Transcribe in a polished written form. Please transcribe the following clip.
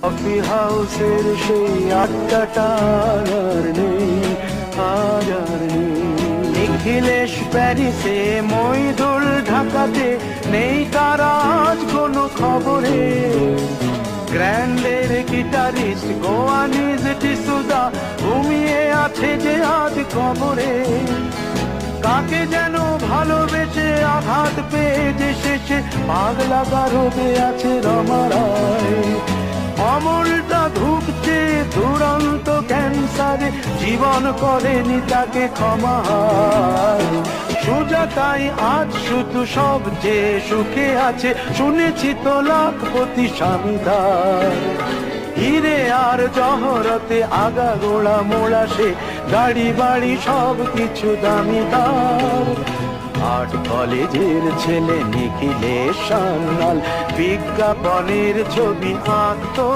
Coffee হাউসের সেই আড্ডাটা আর নেই, আর নেই। নিখিলেশ প্যারিসে, মইদুল ঢাকাতে, নেই তার আজ কোনো খবরে। গ্র্যান্ডের গিটারিস্ট গোয়ানিজ ডিসুজা ঘুমিয়ে আছে যে আজ কবরে। কাকে যেন ভালোবেসে আঘাত পেয়ে যে শেষে পাগলা গারদে আছে রমা রায়। অমলটা ধুকছে দুরন্ত ক্যান্সারে, জীবন করেনি তাকে ক্ষমা। সুজাতাই আজ শুধু সবচেয়ে সুখে আছে, শুনেছি তো লাখপতি স্বামীদার। হিরে আর জহরতে আগা গোড়া মোড়া সে, গাড়ি বাড়ি সব কিছু দামিদার। আর্ট কলেজের ছেলে নিখিলেশ সান্যাল বিজ্ঞাপনের ছবি আঁকতো।